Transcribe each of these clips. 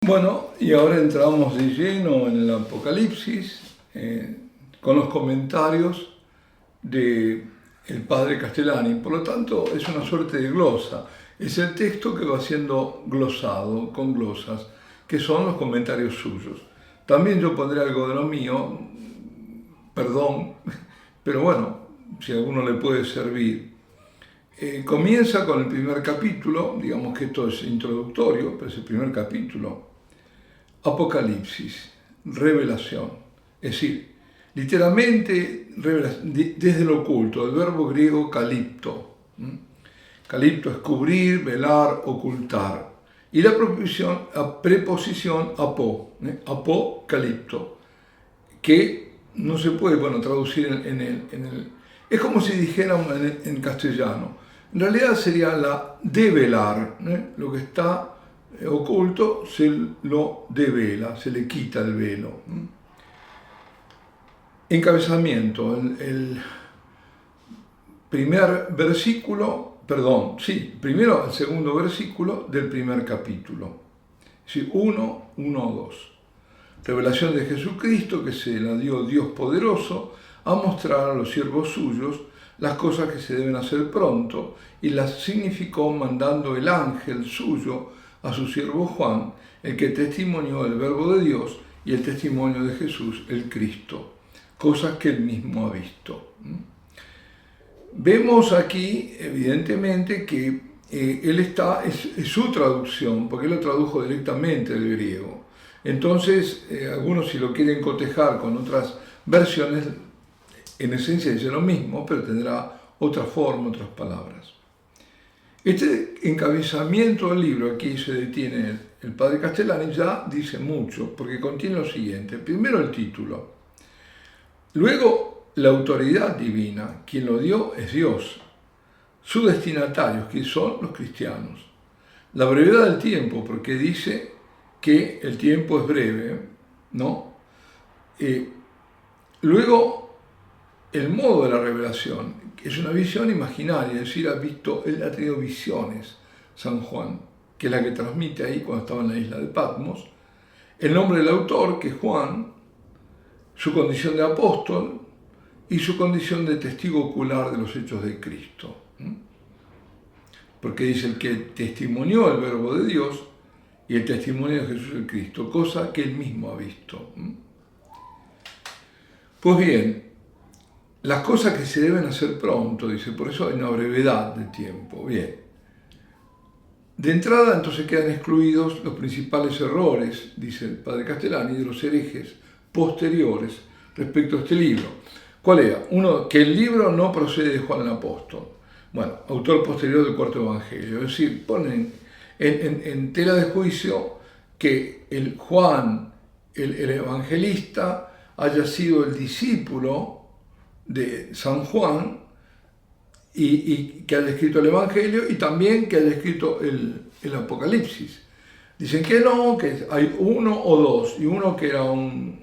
Bueno, y ahora entramos de lleno en el Apocalipsis con los comentarios del padre Castellani. Por lo tanto, es una suerte de glosa. Es el texto que va siendo glosado con glosas, que son los comentarios suyos. También yo pondré algo de lo mío, perdón, pero bueno, si a alguno le puede servir. Comienza con el primer capítulo, digamos que esto es introductorio, pero es el primer capítulo. Apocalipsis, revelación, es decir, literalmente desde lo oculto, el verbo griego kalipto. Kalipto es cubrir, velar, ocultar. Y la preposición apo, apocalipto, que no se puede traducir en el... Es como si dijéramos en castellano. En realidad sería la develar, lo que está oculto se lo devela, se le quita el velo. Encabezamiento, el primer versículo, primero el segundo versículo del primer capítulo. Sí, 1, 2. Revelación de Jesucristo que se la dio Dios poderoso a mostrar a los siervos suyos las cosas que se deben hacer pronto, y las significó mandando el ángel suyo a su siervo Juan, el que testimonió el verbo de Dios y el testimonio de Jesús, el Cristo, cosas que él mismo ha visto. Vemos aquí, evidentemente, que es su traducción, porque él lo tradujo directamente del griego. Entonces, algunos si lo quieren cotejar con otras versiones, en esencia dice lo mismo, pero tendrá otra forma, otras palabras. Este encabezamiento del libro, aquí se detiene el padre Castellani, ya dice mucho, porque contiene lo siguiente. Primero el título. Luego la autoridad divina, quien lo dio es Dios. Sus destinatarios, que son los cristianos. La brevedad del tiempo, porque dice que el tiempo es breve, ¿no? Luego el modo de la revelación, que es una visión imaginaria, es decir, él ha tenido visiones, San Juan, que es la que transmite ahí cuando estaba en la isla de Patmos. El nombre del autor, que es Juan, su condición de apóstol y su condición de testigo ocular de los hechos de Cristo. Porque dice el que testimonió el verbo de Dios y el testimonio de Jesús el Cristo, cosa que él mismo ha visto. Pues bien, las cosas que se deben hacer pronto, dice, por eso hay una brevedad de tiempo. Bien. De entrada, entonces quedan excluidos los principales errores, dice el padre Castellani, de los herejes posteriores respecto a este libro. ¿Cuál era? Uno, que el libro no procede de Juan el Apóstol. Bueno, autor posterior del cuarto evangelio. Es decir, ponen en tela de juicio que el Juan, el evangelista, haya sido el discípulo de San Juan y que haya escrito el Evangelio, y también que haya escrito el Apocalipsis. Dicen que no, que hay uno o dos, y uno que era un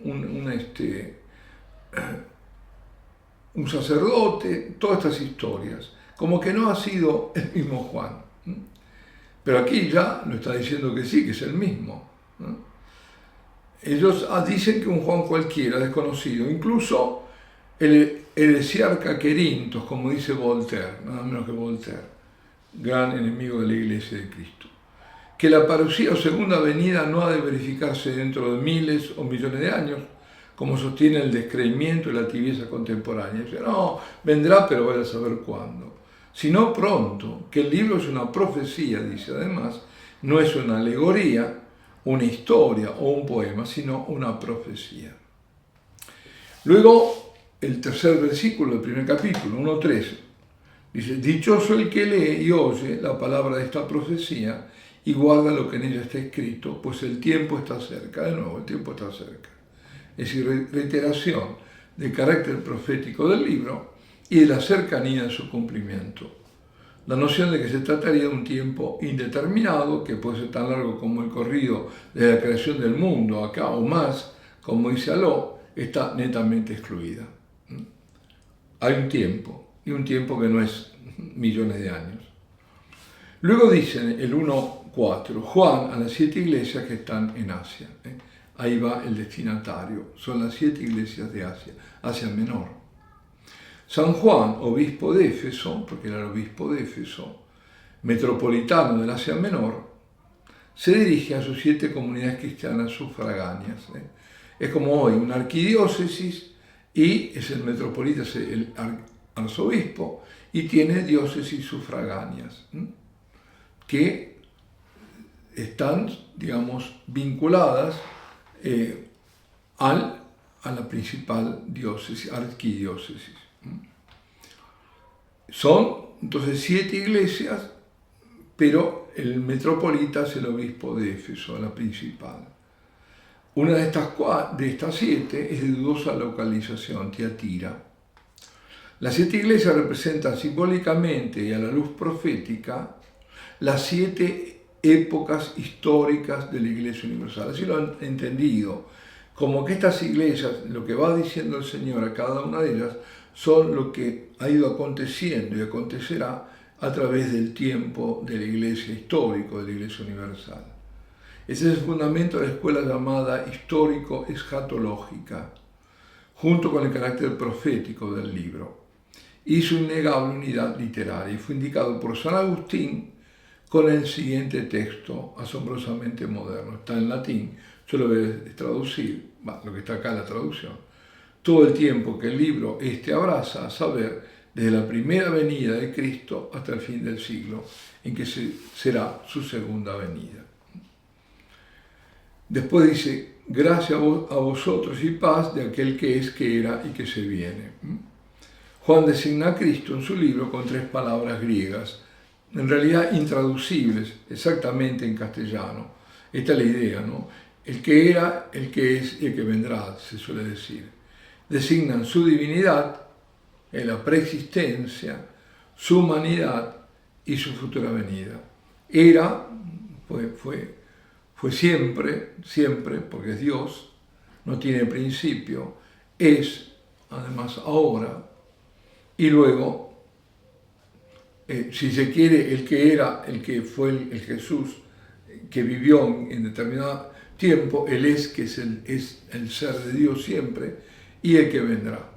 sacerdote, todas estas historias, como que no ha sido el mismo Juan. Pero aquí ya lo está diciendo que sí, que es el mismo. Ellos dicen que un Juan cualquiera, desconocido, incluso el heresiarca Querintos, como dice Voltaire, nada menos que Voltaire, gran enemigo de la Iglesia de Cristo, que la parucía o segunda venida no ha de verificarse dentro de miles o millones de años, como sostiene el descreimiento y la tibieza contemporánea. Dice, no, vendrá, pero vaya a saber cuándo. Sino pronto, que el libro es una profecía, dice además, no es una alegoría, una historia o un poema, sino una profecía. Luego, el tercer versículo del primer capítulo, 1:13, dice, dichoso el que lee y oye la palabra de esta profecía y guarda lo que en ella está escrito, pues el tiempo está cerca. De nuevo, el tiempo está cerca. Es decir, reiteración del carácter profético del libro y de la cercanía de su cumplimiento. La noción de que se trataría de un tiempo indeterminado, que puede ser tan largo como el corrido de la creación del mundo acá o más, como dice Aló, está netamente excluida. Hay un tiempo, y un tiempo que no es millones de años. Luego dicen el 1, 4. Juan a las 7 iglesias que están en Asia. Ahí va el destinatario. Son las 7 iglesias de Asia, Asia Menor. San Juan, obispo de Éfeso, porque era el obispo de Éfeso, metropolitano del Asia Menor, se dirige a sus 7 comunidades cristianas sufragáneas. Es como hoy una arquidiócesis y es el metropolita, es el arzobispo, y tiene diócesis sufragáneas que están, digamos, vinculadas a la principal diócesis, arquidiócesis. Son entonces 7 iglesias, pero el metropolita es el obispo de Éfeso, la principal. Una de estas 7 es de dudosa localización, Tiatira. Las 7 iglesias representan simbólicamente y a la luz profética las 7 épocas históricas de la Iglesia Universal. Así lo han entendido, como que estas iglesias, lo que va diciendo el Señor a cada una de ellas, son lo que ha ido aconteciendo y acontecerá a través del tiempo de la Iglesia histórico, de la Iglesia Universal. Ese es el fundamento de la escuela llamada histórico-escatológica, junto con el carácter profético del libro, y su innegable unidad literaria, y fue indicado por San Agustín con el siguiente texto, asombrosamente moderno. Está en latín, yo lo voy a traducir, lo que está acá en la traducción. Todo el tiempo que el libro abraza, a saber, desde la primera venida de Cristo hasta el fin del siglo, en que será su segunda venida. Después dice, gracia a vosotros y paz de aquel que es, que era y que se viene. Juan designa a Cristo en su libro con 3 palabras griegas, en realidad intraducibles exactamente en castellano. Esta es la idea, ¿no? El que era, el que es y el que vendrá, se suele decir. Designan su divinidad, en la preexistencia, su humanidad y su futura venida. Era, fue siempre, porque es Dios, no tiene principio, es además ahora, y luego, si se quiere, el que era, el que fue el Jesús que vivió en determinado tiempo, Él es, que es el ser de Dios siempre, y el que vendrá.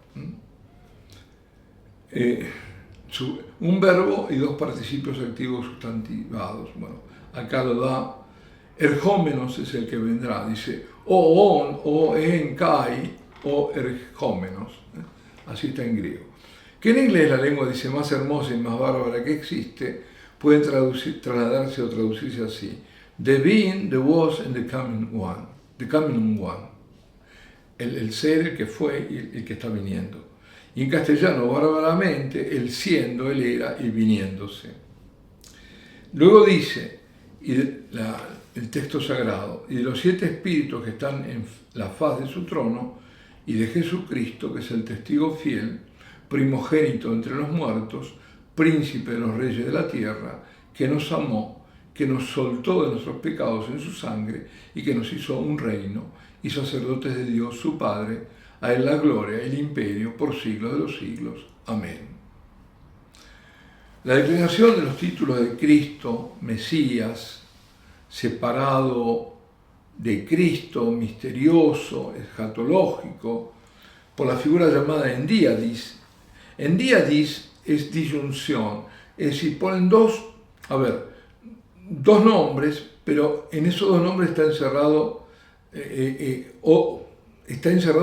Un verbo y 2 participios activos sustantivados. Bueno, acá lo da. Ergómenos es el que vendrá, dice o on, o en kai, o ergómenos. Así está en griego. Que en inglés la lengua dice más hermosa y más bárbara que existe, pueden trasladarse o traducirse así: the being, the was, and the coming one. The coming one. El ser, el que fue y el que está viniendo. Y en castellano, bárbaramente, el siendo, el era y viniéndose. Luego dice, el texto sagrado, y de los 7 espíritus que están en la faz de su trono, y de Jesucristo, que es el testigo fiel, primogénito entre los muertos, príncipe de los reyes de la tierra, que nos amó, que nos soltó de nuestros pecados en su sangre, y que nos hizo un reino, y sacerdotes de Dios su Padre, a Él la gloria, el imperio, por siglos de los siglos. Amén. La declinación de los títulos de Cristo, Mesías, separado de Cristo, misterioso, escatológico, por la figura llamada endiadis. Endiadis es disyunción, es decir, ponen dos nombres, pero en esos 2 nombres está encerrado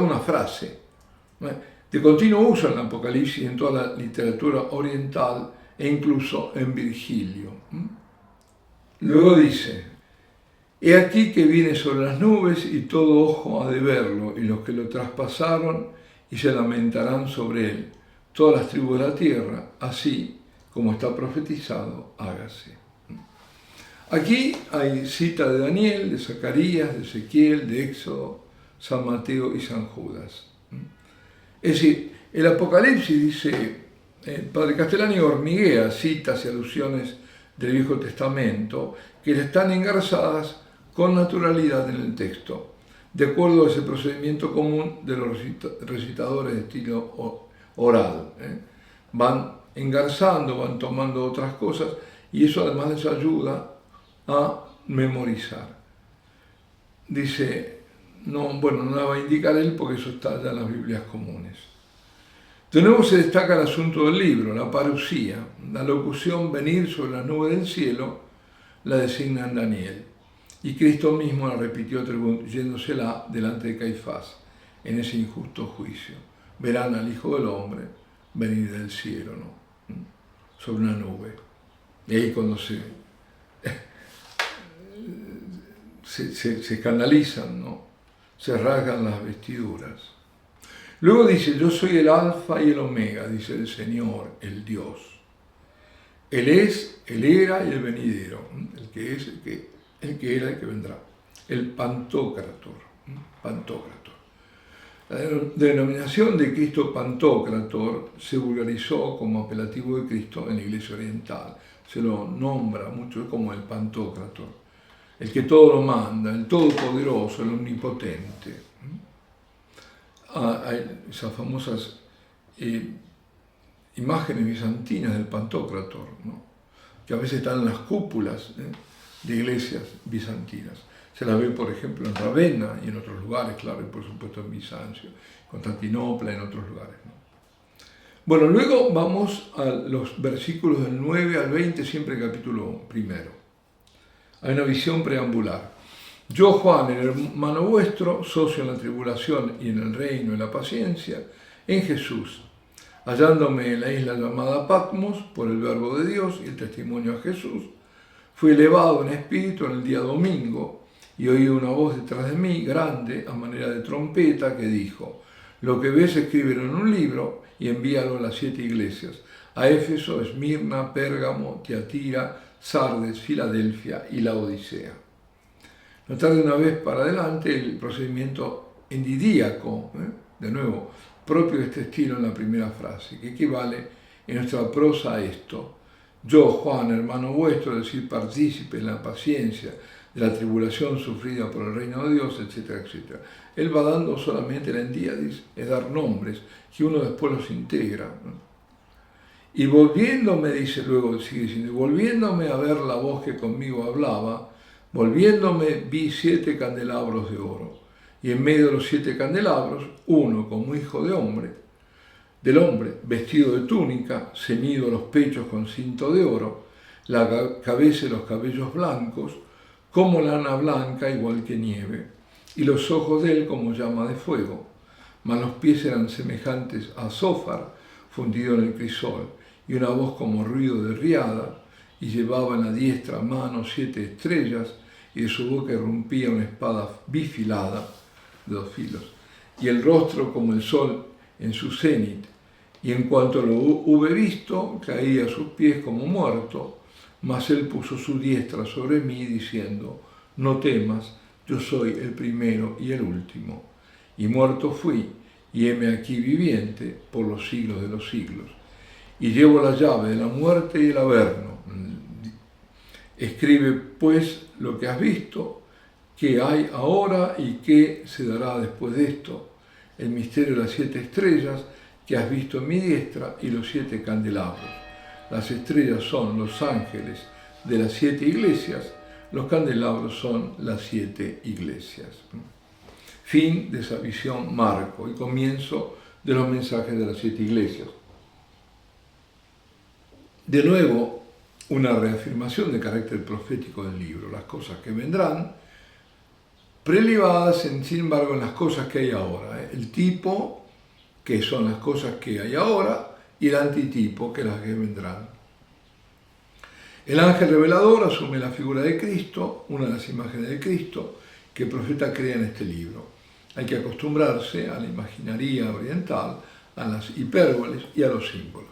una frase. De continuo uso en el Apocalipsis, en toda la literatura oriental e incluso en Virgilio. Luego dice, he aquí que viene sobre las nubes y todo ojo ha de verlo, y los que lo traspasaron y se lamentarán sobre él. Todas las tribus de la tierra, así como está profetizado, hágase. Aquí hay cita de Daniel, de Zacarías, de Ezequiel, de Éxodo, San Mateo y San Judas. Es decir, el Apocalipsis, dice el padre Castellani, hormiguea citas y alusiones del Viejo Testamento que están engarzadas con naturalidad en el texto, de acuerdo a ese procedimiento común de los recitadores de estilo oral. Van engarzando, van tomando otras cosas, y eso además les ayuda a memorizar. Dice, no la va a indicar él porque eso está ya en las Biblias comunes. De nuevo se destaca el asunto del libro, la parusía, la locución venir sobre las nubes del cielo, la designa en Daniel. Y Cristo mismo la repitió atribuyéndosela delante de Caifás en ese injusto juicio. Verán al Hijo del Hombre venir del cielo, ¿no? Sobre una nube. Y ahí cuando se escandalizan, ¿no? Se rasgan las vestiduras. Luego dice, yo soy el alfa y el omega, dice el Señor, el Dios. Él es, Él era y el venidero, el que es, el que era y el que vendrá. El Pantocrator. La denominación de Cristo Pantocrator se vulgarizó como apelativo de Cristo en la Iglesia Oriental. Se lo nombra mucho como el Pantocrator, el que todo lo manda, el todopoderoso, el omnipotente. Hay esas famosas imágenes bizantinas del Pantocrator, ¿no? Que a veces están en las cúpulas de iglesias bizantinas. Se la ve, por ejemplo, en Ravenna y en otros lugares, claro, y por supuesto en Bizancio, Constantinopla y en otros lugares, ¿no? Bueno, luego vamos a los versículos del 9 al 20, siempre capítulo primero. Hay una visión preambular. Yo, Juan, el hermano vuestro, socio en la tribulación y en el reino y la paciencia, en Jesús, hallándome en la isla llamada Patmos por el verbo de Dios y el testimonio a Jesús, fui elevado en espíritu en el día domingo y oí una voz detrás de mí, grande, a manera de trompeta, que dijo, lo que ves escríbelo en un libro y envíalo a las 7 iglesias, a Éfeso, Esmirna, Pérgamo, Tiatira, Sardes, Filadelfia y Laodicea. Notar de una vez para adelante el procedimiento endidíaco, de nuevo, propio de este estilo en la primera frase, que equivale en nuestra prosa a esto. Yo, Juan, hermano vuestro, es decir, partícipe en la paciencia de la tribulación sufrida por el reino de Dios, etcétera, etcétera. Él va dando solamente la endiadis, es dar nombres, que uno después los integra, ¿no? Y volviéndome, dice luego, sigue diciendo, volviéndome a ver la voz que conmigo hablaba, volviéndome vi 7 candelabros de oro, y en medio de los 7 candelabros, uno como hijo del hombre, vestido de túnica, ceñido los pechos con cinto de oro, la cabeza y los cabellos blancos, como lana blanca igual que nieve, y los ojos de él como llama de fuego, mas los pies eran semejantes a azófar fundido en el crisol, y una voz como ruido de riada, y llevaba en la diestra mano 7 estrellas, y de su boca irrumpía una espada bifilada de 2 filos, y el rostro como el sol en su cenit, y en cuanto lo hube visto, caí a sus pies como muerto, mas él puso su diestra sobre mí, diciendo, no temas, yo soy el primero y el último, y muerto fui, y heme aquí viviente por los siglos de los siglos, y llevo la llave de la muerte y el averno. Escribe, pues, lo que has visto, qué hay ahora y qué se dará después de esto, el misterio de las 7 estrellas que has visto en mi diestra y los 7 candelabros. Las estrellas son los ángeles de las 7 iglesias, los candelabros son las 7 iglesias. Fin de esa visión marco y comienzo de los mensajes de las 7 iglesias. De nuevo, una reafirmación de carácter profético del libro, las cosas que vendrán, prelibadas, sin embargo, en las cosas que hay ahora. El tipo, que son las cosas que hay ahora, y el antitipo, que las que vendrán. El ángel revelador asume la figura de Cristo, una de las imágenes de Cristo, que el profeta crea en este libro. Hay que acostumbrarse a la imaginaría oriental, a las hipérboles y a los símbolos.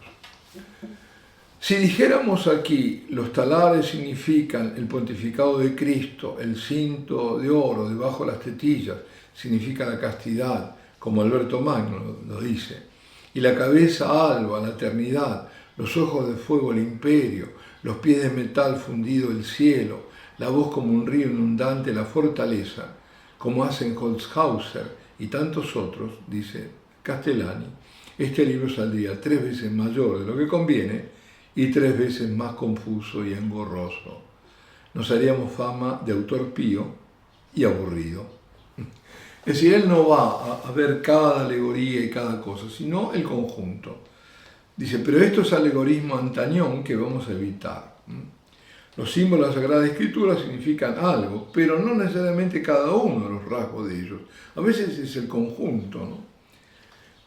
Si dijéramos aquí, los talares significan el pontificado de Cristo, el cinto de oro debajo de las tetillas significa la castidad, como Alberto Magno lo dice, y la cabeza alba, la eternidad, los ojos de fuego, el imperio, los pies de metal fundido, el cielo, la voz como un río inundante, la fortaleza, como hacen Holzhauser y tantos otros, dice Castellani, este libro saldría 3 veces mayor de lo que conviene y 3 veces más confuso y engorroso. nos haríamos fama de autor pío y aburrido. Es decir, él no va a ver cada alegoría y cada cosa, sino el conjunto. Dice, pero esto es alegorismo antañón que vamos a evitar. Los símbolos de la Sagrada Escritura significan algo, pero no necesariamente cada uno de los rasgos de ellos. A veces es el conjunto, ¿no?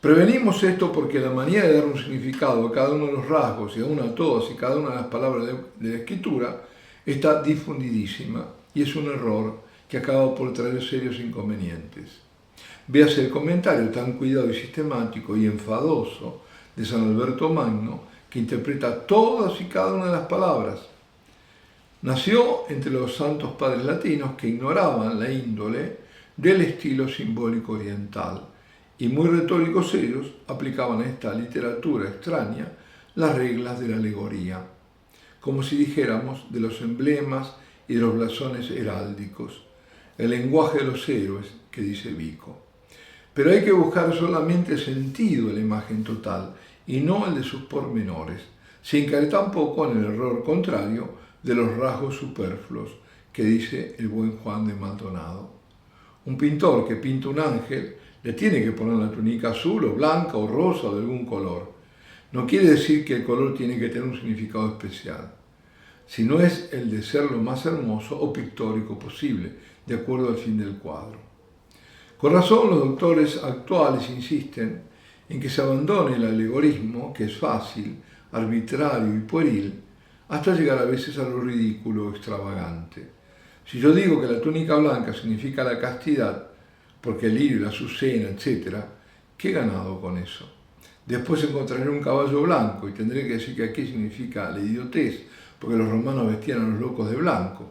Prevenimos esto porque la manera de dar un significado a cada uno de los rasgos y aún a todas y cada una de las palabras de la Escritura está difundidísima y es un error que acaba por traer serios inconvenientes. Véase el comentario tan cuidado y sistemático y enfadoso de San Alberto Magno, que interpreta todas y cada una de las palabras. Nació entre los santos padres latinos que ignoraban la índole del estilo simbólico oriental, y muy retóricos ellos aplicaban a esta literatura extraña las reglas de la alegoría, como si dijéramos de los emblemas y de los blasones heráldicos, el lenguaje de los héroes, que dice Vico. Pero hay que buscar solamente el sentido de la imagen total y no el de sus pormenores, sin caer tampoco en el error contrario de los rasgos superfluos, que dice el buen Juan de Maldonado. Un pintor que pinta un ángel le tiene que poner la túnica azul o blanca o rosa o de algún color. No quiere decir que el color tiene que tener un significado especial, sino es el de ser lo más hermoso o pictórico posible, de acuerdo al fin del cuadro. Con razón, los doctores actuales insisten en que se abandone el alegorismo, que es fácil, arbitrario y pueril, hasta llegar a veces a lo ridículo o extravagante. Si yo digo que la túnica blanca significa la castidad, porque el lirio, la azucena, etc., ¿qué he ganado con eso? Después encontraré un caballo blanco y tendré que decir que aquí significa la idiotez, porque los romanos vestían a los locos de blanco.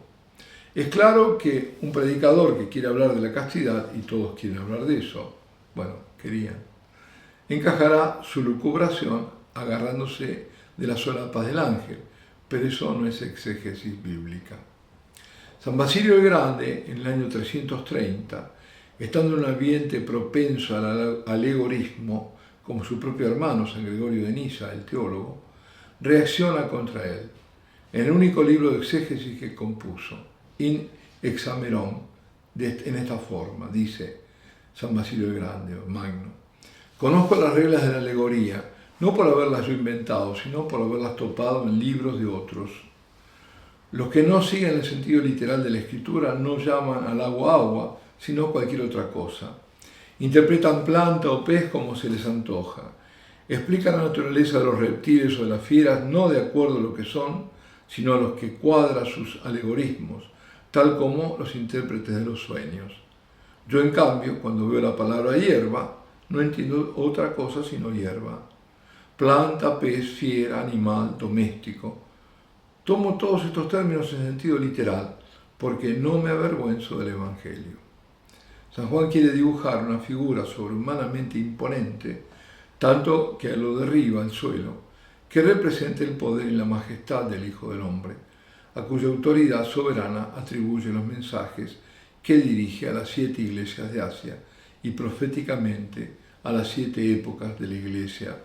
Es claro que un predicador que quiere hablar de la castidad, y todos quieren hablar de eso, bueno, querían, encajará su lucubración agarrándose de las solapas del ángel, pero eso no es exégesis bíblica. San Basilio el Grande, en el año 330, estando en un ambiente propenso al alegorismo, como su propio hermano San Gregorio de Niza, el teólogo, reacciona contra él, en el único libro de exégesis que compuso, In Hexameron, en esta forma, dice San Basilio el Grande, Magno: conozco las reglas de la alegoría, no por haberlas yo inventado, sino por haberlas topado en libros de otros. Los que no siguen el sentido literal de la escritura no llaman al agua agua, sino cualquier otra cosa. Interpretan planta o pez como se les antoja. Explican la naturaleza de los reptiles o de las fieras no de acuerdo a lo que son, sino a los que cuadran sus alegorismos, tal como los intérpretes de los sueños. Yo, en cambio, cuando veo la palabra hierba, no entiendo otra cosa sino hierba. Planta, pez, fiera, animal, doméstico. Tomo todos estos términos en sentido literal, porque no me avergüenzo del Evangelio. San Juan quiere dibujar una figura sobrehumanamente imponente, tanto que lo derriba al suelo, que represente el poder y la majestad del Hijo del Hombre, a cuya autoridad soberana atribuye los mensajes que dirige a las 7 iglesias de Asia y proféticamente a las 7 épocas de la Iglesia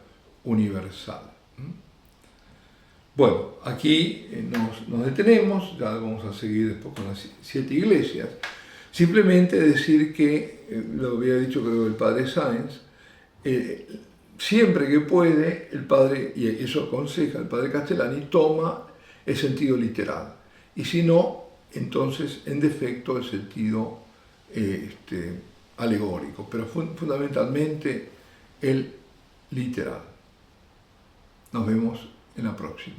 universal. Bueno, aquí nos detenemos, ya vamos a seguir después con las 7 iglesias. Simplemente decir que, lo había dicho creo el padre Sáenz, siempre que puede el padre, y eso aconseja el padre Castellani, toma el sentido literal. Y si no, entonces en defecto el sentido alegórico, pero fundamentalmente el literal. Nos vemos en la próxima.